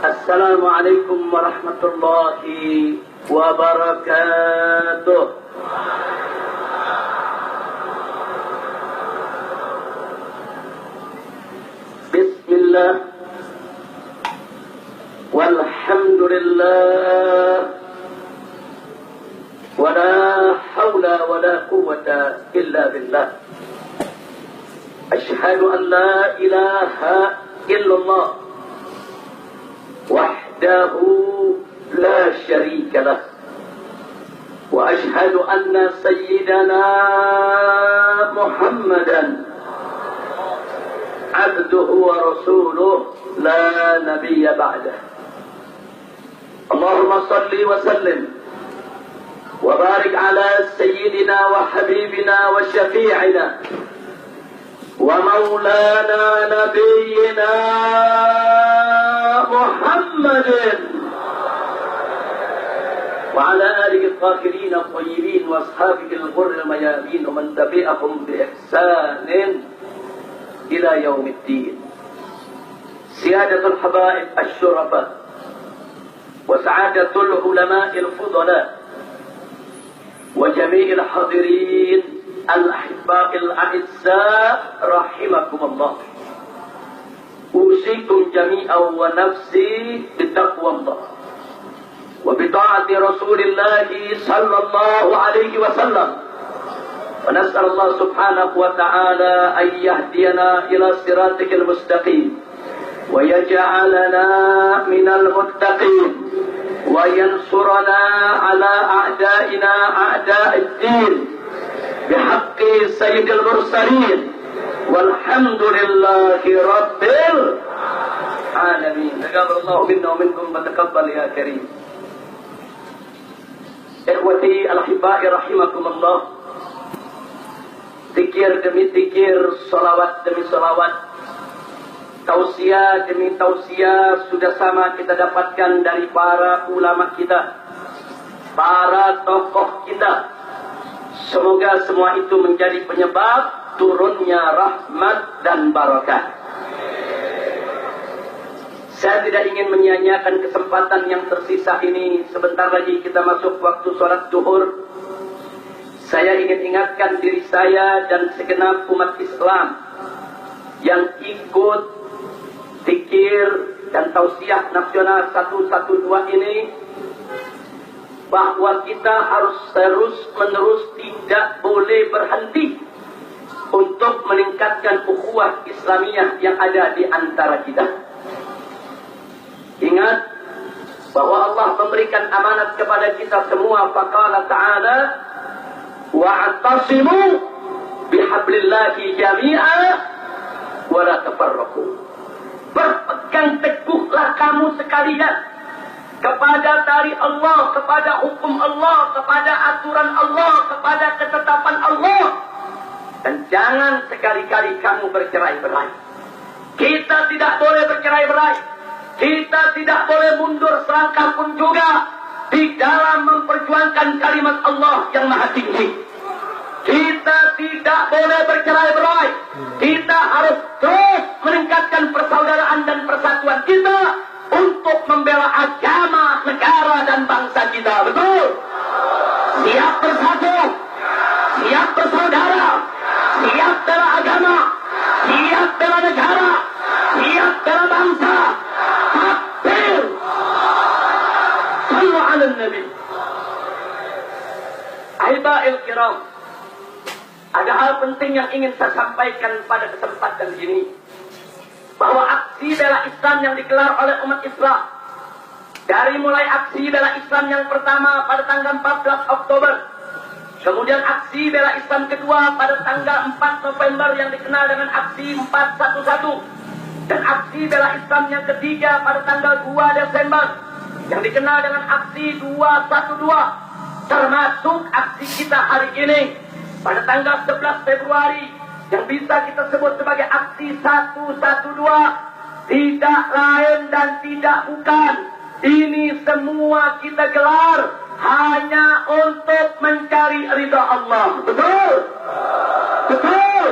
Assalamualaikum warahmatullahi wabarakatuh. Bismillah walhamdulillah wala hawla wala quwwata illa billah. Ashhadu an la ilaha illallah wahdahu la syarika lah wa ashhadu anna sayyidana Muhammadan abduhu wa rasuluh la nabiyya ba'dah. Allahumma salli wa sallim wa barik ala sayyidina wa habibina wa syafi'ina wa maulana nabiyyina Muhammadin wa ala alihi al-tahirin al-tayyibin wa ashabihi al-ghurr al-mayamin wa man tabi'ahum bi ihsanin ila yaumiddin. Siyadatul habaib asy-syurafa wa sa'adatul ulama'il fudala wa jami'il hadirin al-ahibba'il a'izza rahimakumullah. Usikum jami'an wa nafsi bitaqwallah wa bita'ati Rasulillah sallallahu alaihi wasallam. Wa nas'alullah subhanahu wa ta'ala an yahdiyana ila siratikal mustaqim wa yaj'alana minal muttaqin wa yansurana ala a'da'ina a'da'id-din bihaqqi sayyidil mursalin walhamdulillahi rabbil alamin. Taqabbalallahu minna wa minkum wa taqabbal ya karim. Ikhwati al-ahibba'i rahimakumullah. Zikir demi zikir, salawat demi salawat, tausiah demi tausiah sudah sama kita dapatkan dari para ulama kita, para tokoh kita. Semoga semua itu menjadi penyebab turunnya rahmat dan barakah. Saya tidak ingin menyia-nyiakan kesempatan yang tersisa ini. Sebentar lagi kita masuk waktu sholat zuhur. Saya ingin ingatkan diri saya dan segenap umat Islam yang ikut zikir dan tausiah nasional 112 ini, bahwa kita harus terus-menerus tidak boleh berhenti untuk meningkatkan ukhuwah Islamiyah yang ada di antara kita. Ingat bahwa Allah memberikan amanat kepada kita semua. Faqala ta'ala wa'tasimu bihablillahi jami'a wa la tafarraqu. Berpegang teguhlah kamu sekalian kepada tali Allah, kepada hukum Allah, kepada aturan Allah, kepada ketetapan Allah, dan jangan sekali-kali kamu bercerai-berai. Kita tidak boleh bercerai-berai. Kita tidak boleh mundur selangkah pun juga di dalam memperjuangkan kalimat Allah yang maha tinggi. Kita tidak boleh bercerai-berai. Kita harus terus meningkatkan persaudaraan dan persatuan kita untuk membela agama, negara, dan bangsa kita. Betul? Siap bersatu, siap bersaudara, siap bela agama, siap bela negara, siap bela bangsa. Takbir! Sallu ala Nabi. Ahibba'il kiram, ada hal penting yang ingin saya sampaikan pada kesempatan ini, bahwa aksi bela Islam yang digelar oleh umat Islam, dari mulai aksi bela Islam yang pertama pada tanggal 14 Oktober, kemudian aksi bela Islam kedua pada tanggal 4 November yang dikenal dengan aksi 411, dan aksi bela Islam yang ketiga pada tanggal 2 Desember yang dikenal dengan aksi 212, termasuk aksi kita hari ini pada tanggal 11 Februari yang bisa kita sebut sebagai aksi 112, tidak lain dan tidak bukan. Ini semua kita gelar hanya untuk mencari ridha Allah. Betul? Betul?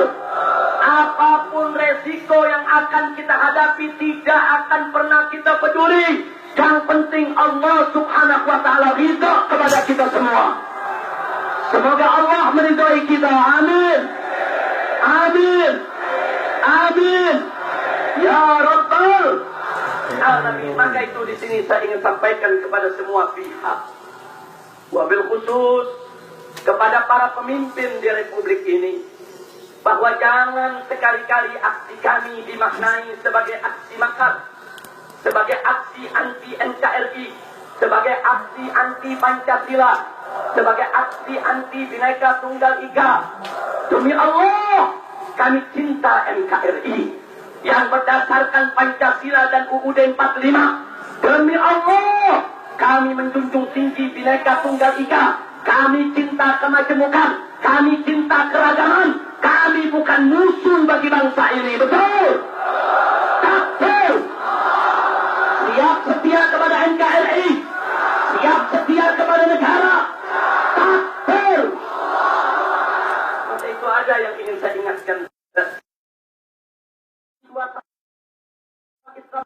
Apapun resiko yang akan kita hadapi tidak akan pernah kita peduli. Yang penting Allah Subhanahu wa ta'ala ridha kepada kita semua. Semoga Allah meridhai kita. Amin. Amin. Amin. Ya Rabbal Alamin. Maka itu di sini saya ingin sampaikan kepada semua pihak. Wabil khusus kepada para pemimpin di Republik ini. Bahwa jangan sekali-kali aksi kami dimaknai sebagai aksi makar, sebagai aksi anti NKRI, sebagai aksi anti Pancasila, sebagai aksi anti Bhinneka Tunggal Ika. Demi Allah, kami cinta NKRI yang berdasarkan Pancasila dan UUD 45. Demi Allah, kami menjunjung tinggi Bhinneka Tunggal Ika. Kami cinta kemajemukan, kami cinta keragaman. Kami bukan musuh bagi bangsa ini, betul? Betul. Siap setia kepada NKRI, siap setia kepada negara. Betul. Maka itu ada yang ingin saya ingatkan. Islam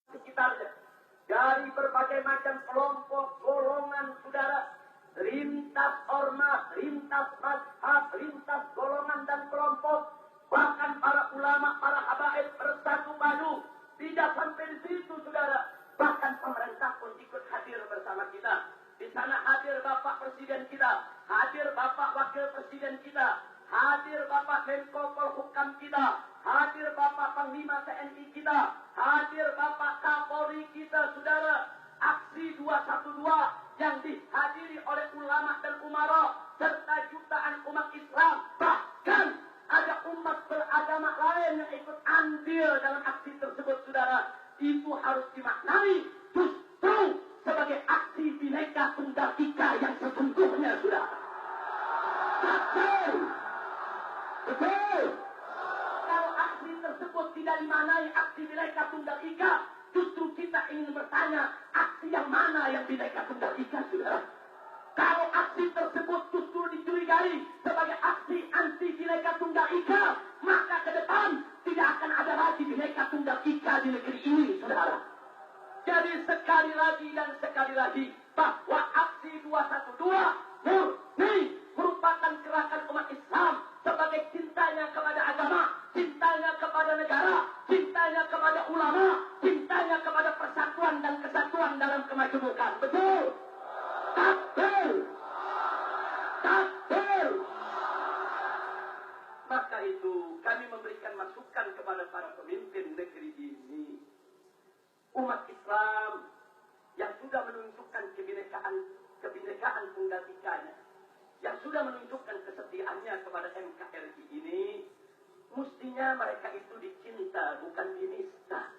sekitarnya dari berbagai macam kelompok, golongan, saudara. Lintas ormas, lintas mazhab, lintas golongan dan kelompok, bahkan para ulama, para habaib bersatu padu. Tidak sampai di situ, saudara. Bahkan pemerintah pun ikut hadir bersama kita. Di sana hadir Bapak Presiden kita, hadir Bapak Wakil Presiden kita, hadir Bapak Menko Polhukam kita, hadir Bapak Panglima TNI kita, hadir Bapak Kapolri kita, saudara. Aksi 212 yang dihadiri oleh ulama dan umara serta jutaan umat Islam, bahkan ada umat beragama lain yang ikut andil dalam aksi tersebut, saudara. Itu harus dimaknai justru sebagai aksi Bhinneka Tunggal Ika yang sesungguhnya, saudara. Betul. Betul. Kalau aksi tersebut tidak dimaknai aksi Bhinneka Tunggal Ika, justru kita ingin bertanya, aksi yang mana yang Bhinneka Tunggal Ika, saudara? Kalau aksi tersebut justru dicurigai sebagai aksi anti Bhinneka Tunggal Ika, maka ke depan tidak akan ada lagi Bhinneka Tunggal Ika di negeri ini, saudara. Jadi sekali lagi dan sekali lagi, bahwa aksi 212 murni merupakan gerakan umat Islam sebagai cintanya kepada agama, cintanya kepada negara, cintanya kepada ulama, cintanya kepada persatuan dan kesatuan dalam kemajemukan. Betul? Takbir! Takbir! Maka itu kami memberikan masukan kepada para pemimpin negeri ini. Umat Islam yang sudah menunjukkan kebinekaan tunggal ikanya, yang sudah menunjukkan kesetiaannya kepada NKRI ini, mestinya mereka itu dicinta, bukan dinista.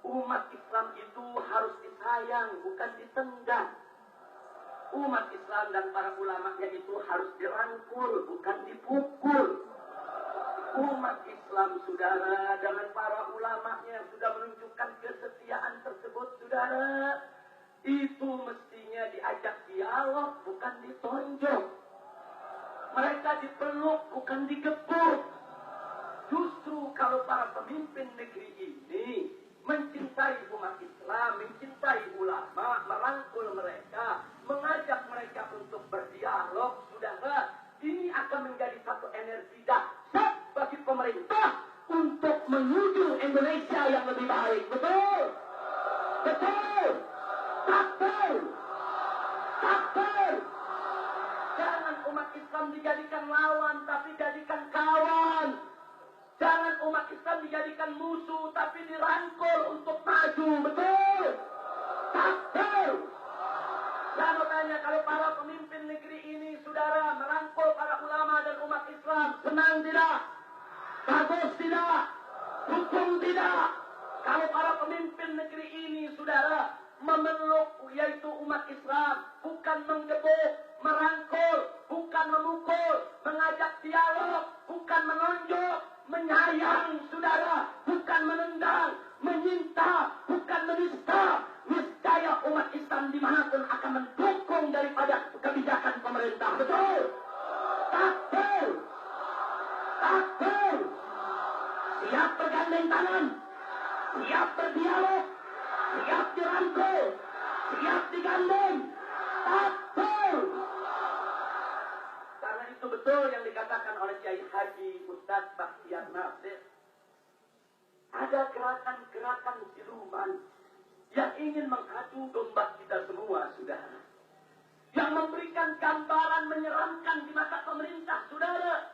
Umat Islam itu harus disayang, bukan ditendang. Umat Islam dan para ulamanya itu harus dirangkul, bukan dipukul. Umat Islam, saudara, dengan para ulamanya yang sudah menunjukkan kesetiaan tersebut, saudara, itu mestinya diajak dialog, bukan ditonjok. Mereka dipeluk, bukan digebuk. Justru kalau para pemimpin negeri ini mencintai umat Islam, mencintai ulama, merangkul mereka, mengajak mereka untuk berdialog, saudara, ini akan menjadi satu energi dahsyat bagi pemerintah untuk menuju Indonesia yang lebih baik. Betul? Betul? Takbir! Takbir! Jangan umat Islam dijadikan lawan, tapi jadikan kawan. Jangan umat Islam dijadikan musuh, tapi dirangkul untuk maju. Betul? Takbir! Saya mau tanya, kalau para pemimpin negeri ini, saudara, merangkul para ulama dan umat Islam, senang tidak? Bagus tidak? Dukung tidak? Kalau para pemimpin negeri ini, saudara, memeluk yaitu umat Islam, bukan menggebuk, merangkul, bukan memukul, mengajak dialog, bukan menonjok, menyayang, saudara, bukan menendang, menyinta, bukan menista, niscaya umat Islam dimanapun akan mendukung daripada kebijakan pemerintah. Betul? Takbir! Takbir! perjuangan, siap berdialog, siap dirangkul, siap digandeng. Takbir. Karena itu betul yang dikatakan oleh Kiai Haji Ustadz Bakhtiar Nasir. Ada gerakan-gerakan siluman yang ingin mengadu domba kita semua, saudara. Yang memberikan gambaran menyeramkan di mata pemerintah, saudara.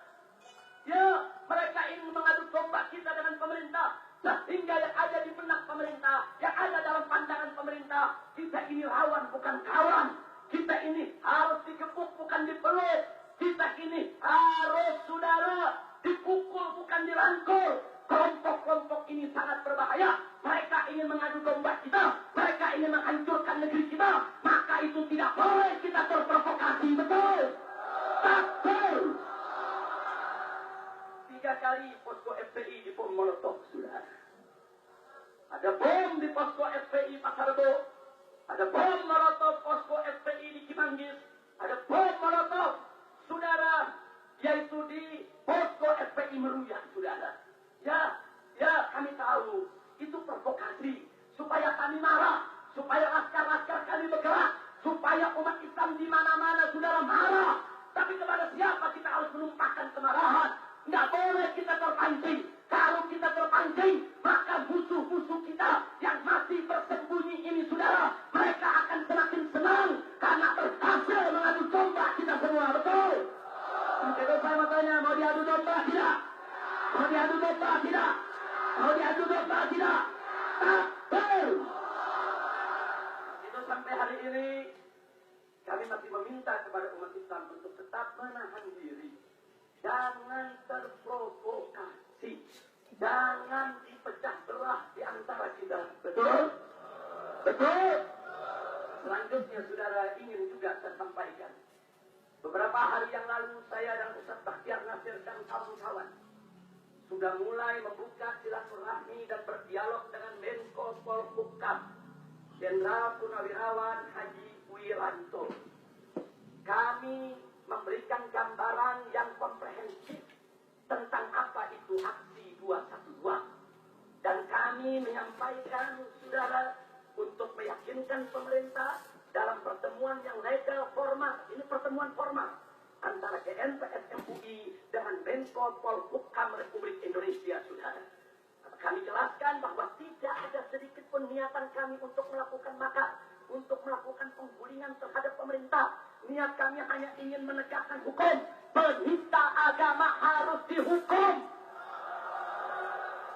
Ya, mereka ingin mengadu domba kita dengan pemerintah. Sehingga yang ada di benak pemerintah, yang ada dalam pandangan pemerintah, kita ini lawan bukan kawan. Kita ini harus dikepuk bukan dipeluk. Kita ini harus, saudara, dipukul bukan dirangkul. Kelompok-kelompok ini sangat berbahaya. Mereka ingin mengadu domba kita. Mereka ingin menghancurkan negeri kita. Maka itu tidak boleh kita terprovokasi. Betul. Takbir. 3 kali posko FPI dibom molotov, saudara. Ada bom di posko FPI Pasar Rebo. Ada bom molotov posko FPI di Cimanggis. Ada bom molotov, saudara, yaitu di posko FPI Meruya, saudara. Ya, kami tahu itu provokasi supaya kami marah, supaya laskar-laskar kami bergerak, supaya umat Islam di mana-mana, saudara, marah. Tapi kepada siapa kita harus menumpahkan kemarahan? Nggak boleh kita terpancing. Kalau kita terpancing, maka musuh-musuh kita yang masih bersembunyi ini, saudara, mereka akan semakin senang karena berhasil mengadu domba kita semua. Betul? Jadi saya mau tanya, mau diadu domba tidak? Mau diadu domba tidak? Mau diadu domba tidak? Takbir! Itu sampai hari ini kami masih meminta kepada umat Islam untuk tetap menahan diri. Jangan terprovokasi. Jangan dipecah belah di antara kita. Betul? Betul? Selanjutnya, saudara, ingin juga saya sampaikan. Beberapa hari yang lalu saya dan Ustaz Bakhtiar Nasir dan kawan-kawan sudah mulai membuka silaturahmi dan berdialog dengan Menko Polhukam Jenderal Purnawirawan Haji Wiranto. Kami memberikan gambaran yang komprehensif tentang apa itu aksi 212. Dan kami menyampaikan, saudara, untuk meyakinkan pemerintah dalam pertemuan yang legal formal. Ini pertemuan formal antara GNPS MUI dengan Menko Polhukam Republik Indonesia, saudara. Kami jelaskan bahwa tidak ada sedikit pun niatan kami untuk melakukan makar, untuk melakukan penggulingan terhadap pemerintah. Niat kami hanya ingin menegakkan hukum. Penista agama harus dihukum.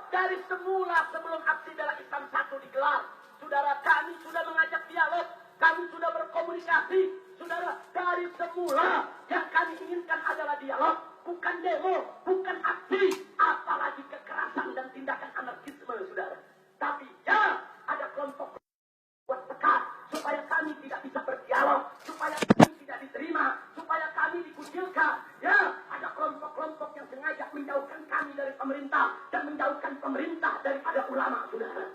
Dari semula sebelum aksi bela Islam 1 digelar, saudara, kami sudah mengajak dialog, kami sudah berkomunikasi, saudara. Dari semula yang kami inginkan adalah dialog, bukan demo, bukan aksi, apalagi kekerasan dan tindakan anarkisme, saudara. Tapi ya, ada kelompok buat tekan supaya kami tidak bisa berdialog, supaya kami tidak diterima, supaya kami dikucilkan. Ya, ada kelompok-kelompok yang sengaja menjauhkan kami dari pemerintah dan menjauhkan pemerintah daripada ulama, saudara.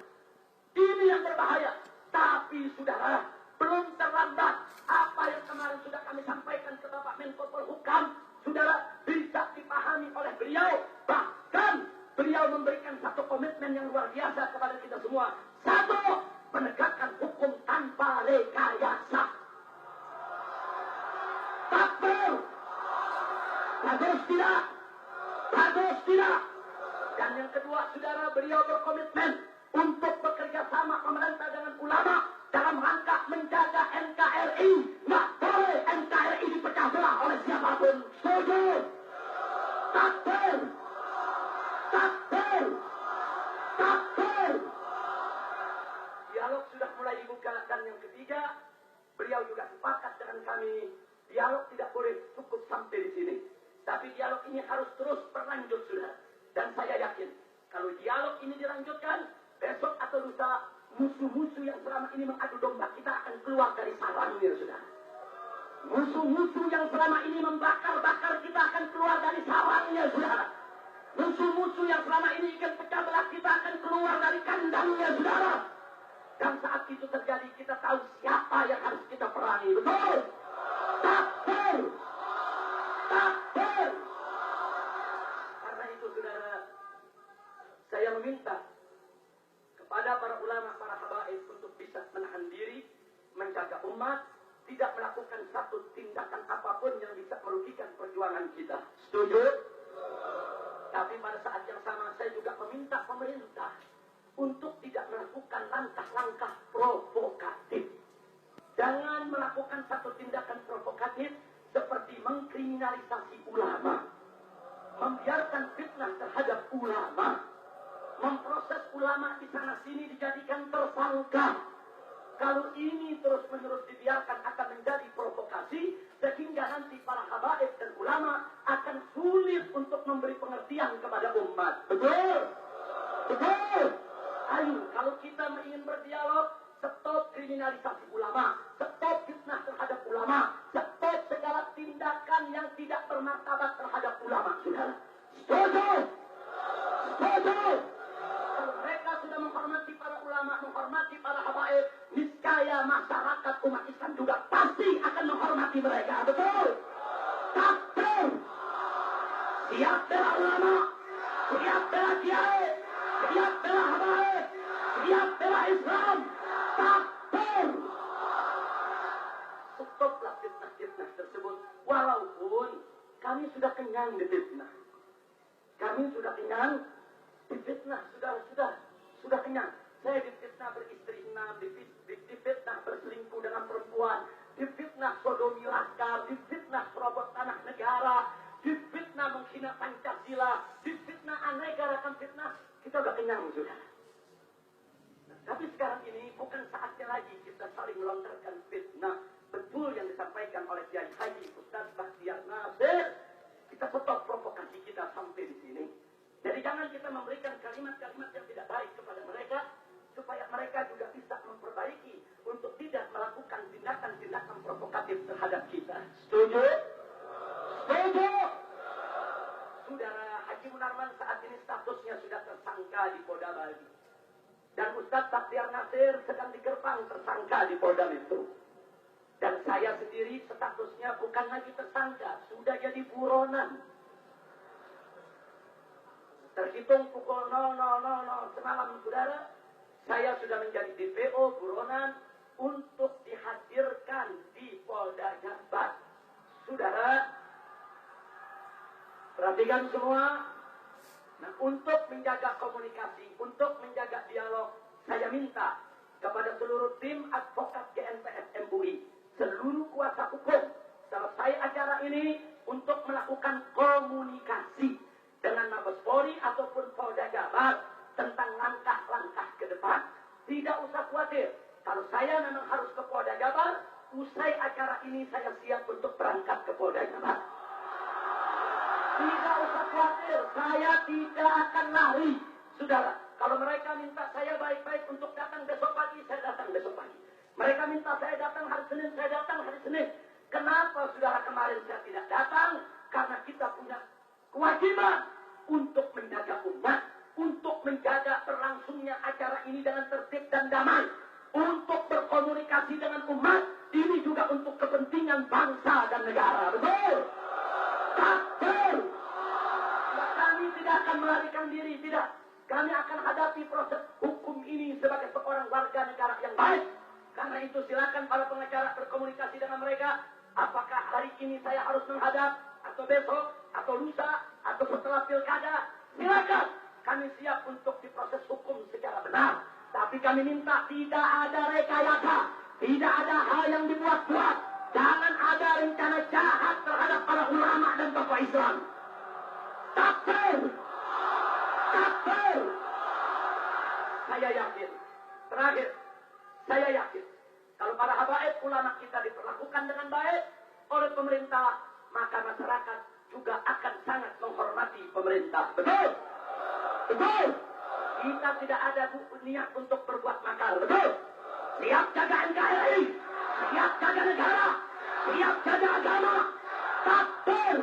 Ini yang berbahaya. Tapi, saudara, belum terlambat. Apa yang kemarin sudah kami sampaikan ke Bapak Menko Polhukam, saudara, bisa dipahami oleh beliau. Bahkan beliau memberikan satu komitmen yang luar biasa kepada kita semua. Satu, penegakan hukum tanpa rekayasa. Takbir. Bagus tidak? Bagus tidak? Dan yang kedua, saudara, beliau berkomitmen untuk bekerja sama pemerintah dengan ulama dalam rangka menjaga NKRI. Nggak boleh NKRI dipecah belah oleh siapapun. Setuju? Takbir. Takbir. Takbir. Dialog sudah mulai dibuka. Dan yang ketiga, beliau juga sepakat dengan kami, dialog tidak boleh cukup sampai di sini, tapi dialog ini harus terus berlanjut, saudara. Dan saya yakin kalau dialog ini dilanjutkan, besok atau lusa musuh-musuh yang selama ini mengadu domba kita akan keluar dari sarangnya, saudara. Musuh-musuh yang selama ini membakar-bakar kita akan keluar dari sarangnya, saudara. Musuh-musuh yang selama ini ingin pecah belah kita akan keluar dari kandangnya, saudara. Dan saat itu terjadi, kita tahu siapa yang harus kita perangi. Betul? Takbir. Takbir. Karena itu, saudara, saya meminta kepada umat, tidak melakukan satu tindakan apapun yang bisa merugikan perjuangan kita. Setuju? Tapi pada saat yang sama saya juga meminta pemerintah untuk tidak melakukan langkah-langkah provokatif. Jangan melakukan satu tindakan provokatif seperti mengkriminalisasi ulama, membiarkan fitnah terhadap ulama, memproses ulama di sana sini dijadikan tersangka. Kalau ini terus-menerus dibiarkan akan menjadi provokasi, sehingga nanti para habaib dan ulama akan sulit untuk memberi pengertian kepada umat. Betul? Betul? Ayo, kalau kita ingin berdialog, stop kriminalisasi ulama, stop fitnah terhadap ulama, stop segala tindakan yang tidak bermartabat terhadap ulama. Saudara, setuju? Setuju? Kalau mereka sudah menghormati para ulama, menghormati para habaib, niscaya masyarakat umat Islam juga pasti akan menghormati mereka. Betul? Takbir! Siap bela ulama, siap bela kiai, siap bela habaib, siap bela Islam. Takbir! Stoplah fitnah-fitnah tersebut. Walaupun kami sudah kenyang di fitnah. Kami sudah kenyang di fitnah, sudah kenyang. Saya difitnah beristri 6, difitnah berselingkuh dengan perempuan, difitnah sodomi laskar, difitnah serobot tanah negara, difitnah menghina Pancasila, difitnah aneka ragam fitnah. Kita udah kenyang, sudah. Tapi sekarang ini bukan saatnya lagi kita saling melontarkan fitnah. Betul yang disampaikan oleh Kiai Haji Ustaz Bakhtiar Nasir. Kita stop provokasi kita sampai di sini. Jadi jangan kita memberikan kalimat-kalimat yang tidak baik kepada mereka, supaya mereka juga bisa memperbaiki untuk tidak melakukan tindakan-tindakan provokatif terhadap kita. Setuju? Setuju? Saudara Haji Munarman saat ini statusnya sudah tersangka di Polda Bali. Dan Ustaz Bakhtiar Nasir sedang digerpang tersangka di Polda Metro. Dan saya sendiri statusnya bukan lagi tersangka, sudah jadi buronan. Terhitung pukul 00.00 semalam, saudara, saya sudah menjadi DPO buronan untuk dihadirkan di Polda Jabar. Saudara, perhatikan semua. Nah, untuk menjaga komunikasi, untuk menjaga dialog, saya minta kepada seluruh tim advokat GNPF MUI, seluruh kuasa hukum, selesai acara ini untuk melakukan komunikasi dengan Mabes Polri ataupun Polda Jabar tentang langkah-langkah ke depan. Tidak usah khawatir. Kalau saya memang harus ke Polda Jabar, usai acara ini saya siap untuk berangkat ke Polda Jabar. Tidak usah khawatir, saya tidak akan lari. Saudara, kalau mereka minta saya baik-baik untuk datang besok pagi, saya datang besok pagi. Mereka minta saya datang hari Senin, saya datang hari Senin. Kenapa saudara kemarin saya tidak datang? Karena kita punya kewajiban untuk menjaga umat, untuk menjaga berlangsungnya acara ini dengan tertib dan damai, untuk berkomunikasi dengan umat, ini juga untuk kepentingan bangsa dan negara. Betul? Takbir! Kami tidak akan melarikan diri, tidak. Kami akan hadapi proses hukum ini sebagai seorang warga negara yang baik. Karena itu silakan para pengacara berkomunikasi dengan mereka. Apakah hari ini saya harus menghadap, atau besok, atau lusa, atau setelah pilkada? Silakan. Kami siap untuk diproses hukum secara benar. Tapi kami minta tidak ada rekayasa, tidak ada hal yang dibuat-buat. Jangan ada rencana jahat terhadap para ulama dan tokoh Islam. Takbir! Takbir! Saya yakin, terakhir, saya yakin, kalau para habaib ulama kita diperlakukan dengan baik oleh pemerintah, maka masyarakat juga akan sangat menghormati pemerintah. Betul? Betul? Kita tidak ada niat untuk berbuat makar. Betul? Siap jaga NKRI, siap jaga negara, siap jaga agama. Takbir!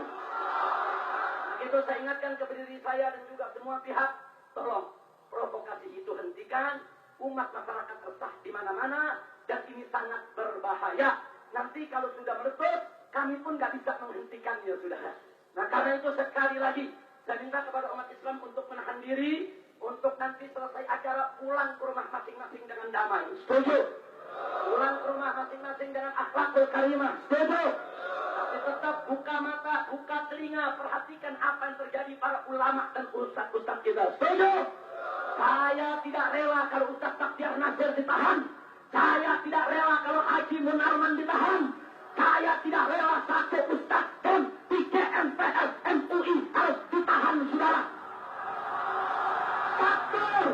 Itu saya ingatkan kepada diri saya dan juga semua pihak, tolong provokasi itu hentikan. Umat masyarakat resah di mana-mana dan ini sangat berbahaya. Nanti kalau sudah meletus, kami pun nggak bisa menghentikannya, saudara. Nah, karena itu sekali lagi saya minta kepada umat Islam untuk menahan diri, untuk nanti selesai acara pulang ke rumah masing-masing dengan damai. Setuju? Pulang ke rumah masing-masing terima. Setuju? Tapi tetap buka mata, buka telinga, perhatikan apa yang terjadi para ulama dan ustaz-ustaz kita. Setuju? Saya tidak rela kalau Ustaz Baktiar Nasir ditahan. Saya tidak rela kalau Haji Munarman ditahan. Saya tidak rela satu ustaz pun di GMPS MUI harus ditahan, saudara. Takbir!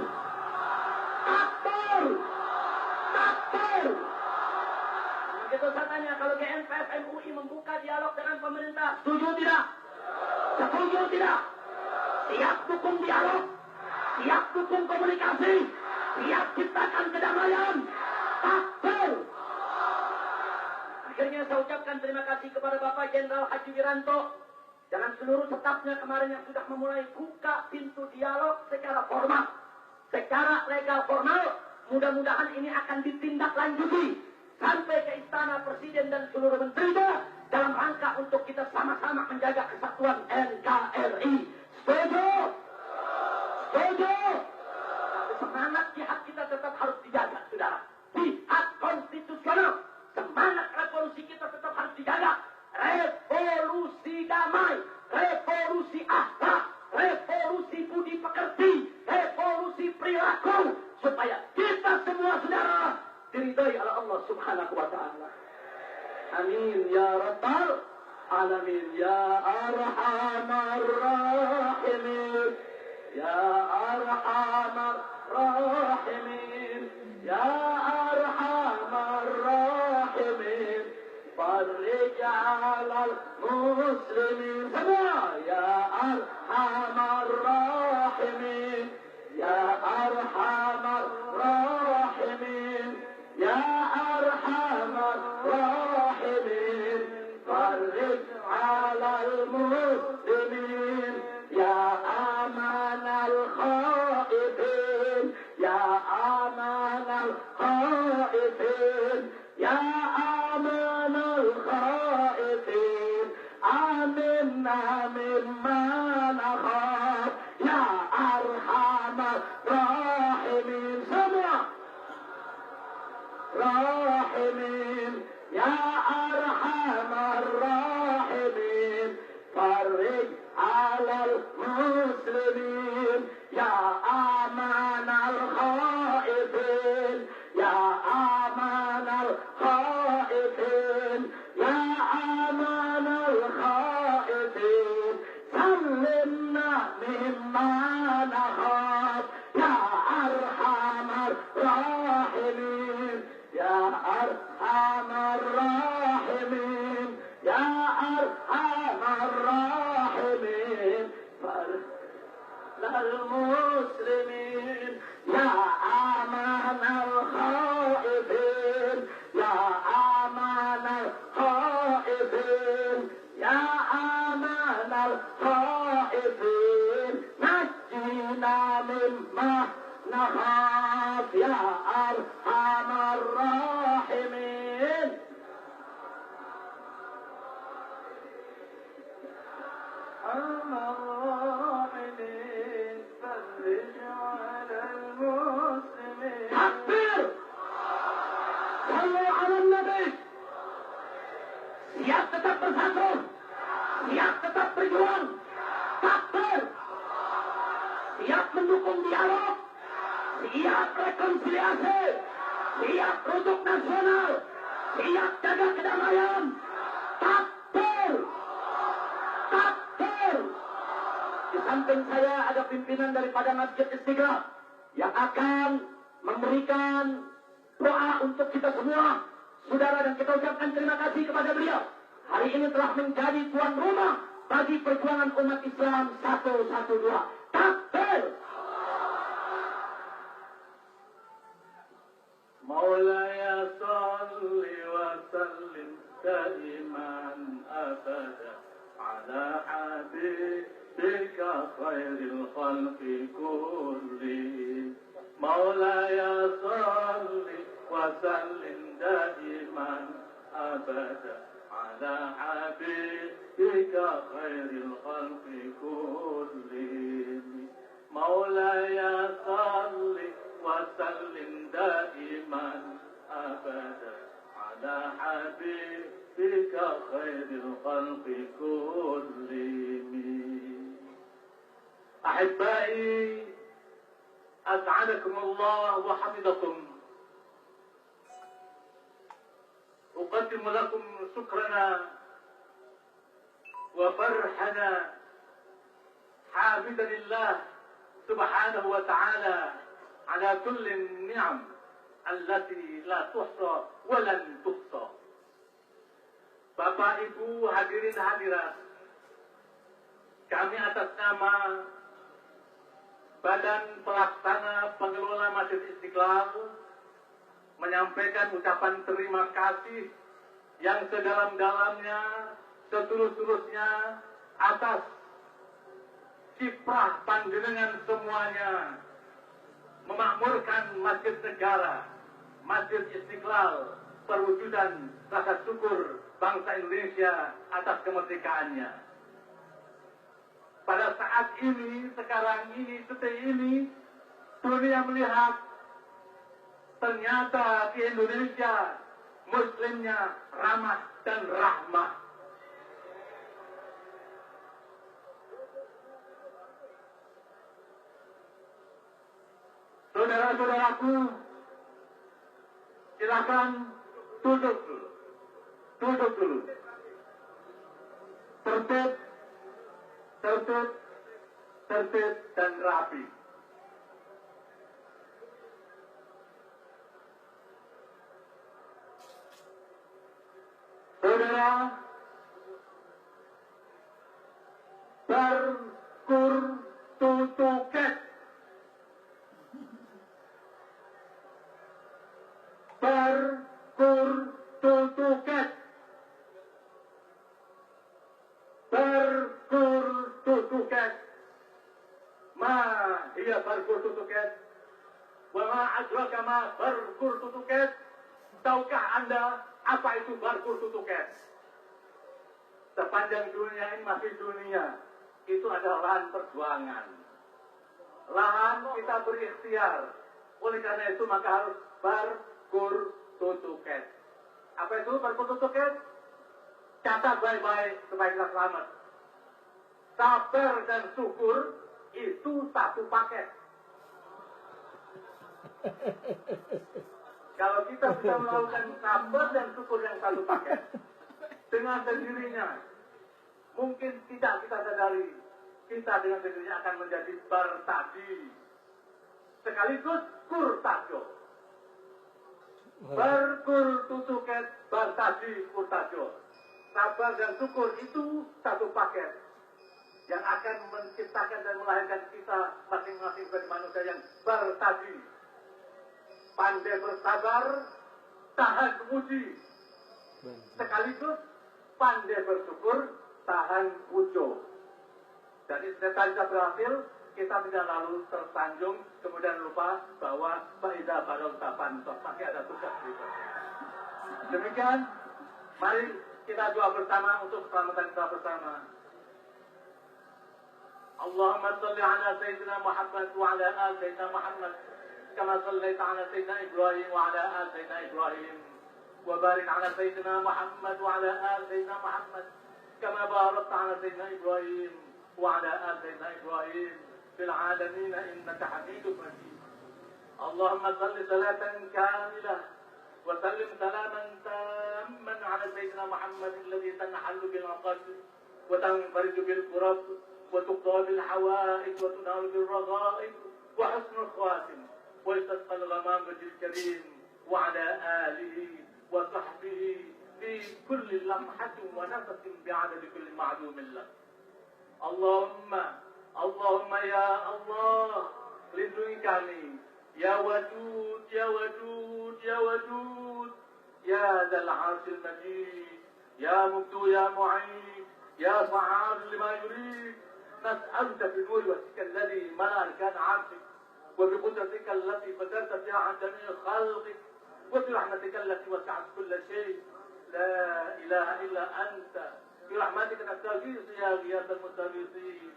Takbir! Takbir! Begitu saya tanya, kalau GMPS MUI membuka dialog dengan pemerintah, setuju tidak? Setuju tidak? Siap dukung dialog? Siap dukung komunikasi? Siap ciptakan kedamaian? Takbir! Akhirnya saya ucapkan terima kasih kepada Bapak Jenderal Haji Wiranto dengan seluruh stafnya kemarin yang sudah memulai buka pintu dialog secara formal, secara legal formal. Mudah-mudahan ini akan ditindaklanjuti sampai ke istana Presiden dan seluruh menterinya dalam rangka untuk kita sama-sama menjaga kesatuan NKRI. Setuju? Setuju? Semangat jihad kita tetap harus dijaga, saudara. Jihad konstitusional. Semangat revolusi kita tetap harus dijaga. Revolusi damai, revolusi akhlak, revolusi budi pekerti, revolusi perilaku, supaya kita semua saudara diridhai oleh Allah Subhanahu wa taala. Amin ya rabbal alamin ya arhamar rahimin ya arhamar rahimin ya arhamar rahimin farij 'alal muslimin semua ya arhamar rahimin ya arhamar rahimin ya arhamar rahimin farij 'alal muslimin ya amanal khaifin ya amanal khaifin ya amanal khaifin aminna mimma nakhaf ya arhamar rahimin semua rahimin ya arhamar rahimin farij 'alal muslimin ya amanal khaifin ya amanal khaifin ya amanal khaifin sallimna mimma nakhaf ya arhamar rahimin ya arhamar rahimin ya arhamar rahimin المسلمين يا أمان الخائفين يا أمان الخائفين يا أمان الخائفين نجينا مما نخاف يا أرحم الراحمين الراحمين فرج على المسلمين تكبير صلوا على النبي siap tetap bersatu siap tetap berjuang takbir siap mendukung dialog siap rekonsiliasi siap rujuk nasional siap jaga kedamaian takbir takbir. Di samping saya ada pimpinan daripada Masjid Istiqlal yang akan memberikan doa untuk kita semua, saudara, dan kita ucapkan terima kasih kepada beliau. Hari ini telah menjadi tuan rumah bagi perjuangan umat Islam 112. Takbir. Maulaya salli wa sallim daiman abada على حبيبك خير الخلق كلهم مولاي صل وسلم دائما أبدا على حبيبك خير الخلق كلهم مولاي صل وسلم دائما أبدا على حبيبك سيد الخلق كلهم. أحبائي أسعدكم الله وحفظكم. أقدم لكم شكرنا وفرحنا حامدا لله سبحانه وتعالى على كل النعم التي لا تحصى ولن تحصى. Bapak Ibu hadirin hadirat, kami atas nama Badan Pelaksana Pengelola Masjid Istiqlal menyampaikan ucapan terima kasih yang sedalam-dalamnya, setulus-tulusnya atas kiprah panjenengan semuanya memakmurkan Masjid Negara, Masjid Istiqlal, perwujudan rasa syukur bangsa Indonesia atas kemerdekaannya. Pada saat ini, sekarang ini, detik ini, dunia melihat ternyata di Indonesia Muslimnya ramah dan rahmah. Saudara-saudaraku, silakan duduk dulu. Duduk dulu. Tertib, tertib, tertib dan rapi. Saudara, berkurtutuket. Berkurtutuket. Berkurtutuket. Ma hiya berkurtutuket? Wa ma adraka ma berkurtutuket? Tahukah Anda apa itu berkurtutuket? Sepanjang dunia ini masih dunia, itu adalah lahan perjuangan. Lahan kita berikhtiar. Oleh karena itu maka harus berkurtutuket. Apa itu berkurtutuket? Catat baik-baik supaya kita selamat. Sabar dan syukur itu satu paket. Kalau kita bisa melakukan sabar dan syukur yang satu paket dengan sendirinya, mungkin tidak kita sadari, kita dengan sendirinya akan menjadi bertadi sekaligus kurtajo. Berkurtutuket, bertadi, kurtajo. Sabar dan syukur itu satu paket yang akan menciptakan dan melahirkan kita masing-masing sebagai manusia yang bertadi, pandai bersabar, tahan uji, sekaligus pandai bersyukur, tahan ujo. Jadi setelah kita berhasil, kita tidak lalu tersanjung, kemudian lupa bahwa Faiza Barol Tapan masih ada tugas berikutnya. Demikian, mari kita doa bersama untuk keselamatan kita bersama. Allahumma salli ala Sayyidina Muhammad wa ala al Sayyidina Muhammad kama sallaita ala Sayyidina Ibrahim wa ala al Sayyidina Ibrahim wa barik ala Sayyidina Muhammad wa ala al Sayyidina Muhammad kama barakta ala Sayyidina Ibrahim wa ala al Sayyidina Ibrahim fil alamin innaka Hamidum Majid. Allahumma salli salatan kamilah وسلم سلاما تاما على سيدنا محمد الذي تنحل بالعقد وتنفرج بالكرب وتقضى بالحوائج وتنال بالرغائب وحسن الخاتم ويستسقى الغمام وجه الكريم وعلى آله وصحبه في كل لمحة ونفس بعدد كل معلوم له. اللهم يا الله lindungi kami. Ya Wadud, Ya Wadud, Ya Wadud, Ya Dzal Arsyil Majid, Ya Mubdu, Ya Mu'id, Ya Fa'al lima yurid. Nas'aluka bi nuri wajhika alladhi mala'a arkan 'arshik wa bi qudratika allati qadarta biha 'an jami' khalqik wa bi rahmatika allati wasi'at kulla shay'. La ilaha illa anta bi rahmatika nastaghith ya ghiyathal mustaghiithin.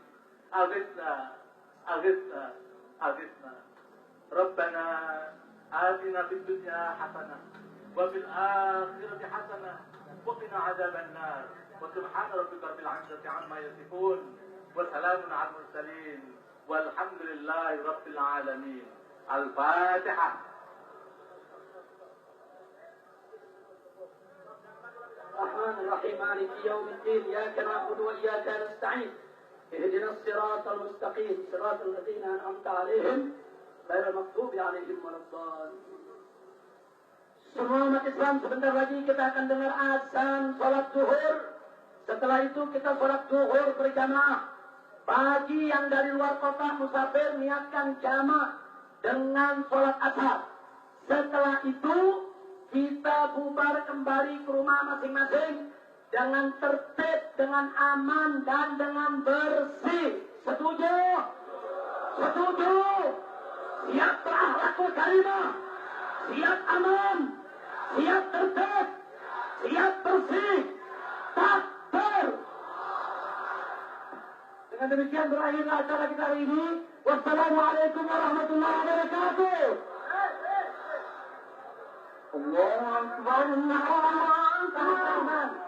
Aghithna, aghithna, aghithna. ربنا آتنا في الدنيا حسنة وفي الآخرة حسنة وقنا عذاب النار وسبحان ربك رب العزة عما يصفون وسلام على المرسلين والحمد لله رب العالمين. الفاتحة. الرحمن الرحيم مالك يوم الدين إياك نعبد وإياك نستعين اهدنا الصراط المستقيم صراط الذين أنعمت عليهم غير المغضوب عليهم ولا الضالين. Semua umat Islam, sebentar lagi kita akan dengar azan sholat zuhur. Setelah itu kita sholat zuhur berjamaah. Bagi yang dari luar kota musafir niatkan jamaah dengan sholat asar. Setelah itu kita bubar kembali ke rumah masing-masing dengan tertib, dengan aman dan dengan bersih. Setuju? Setuju? Siap berakhlakul karimah, siap aman, siap tertib, siap bersih. Takbir. Dengan demikian berakhirlah acara kita hari ini. Wassalamualaikum warahmatullahi wabarakatuh. Allah Akbar, Allah Akbar.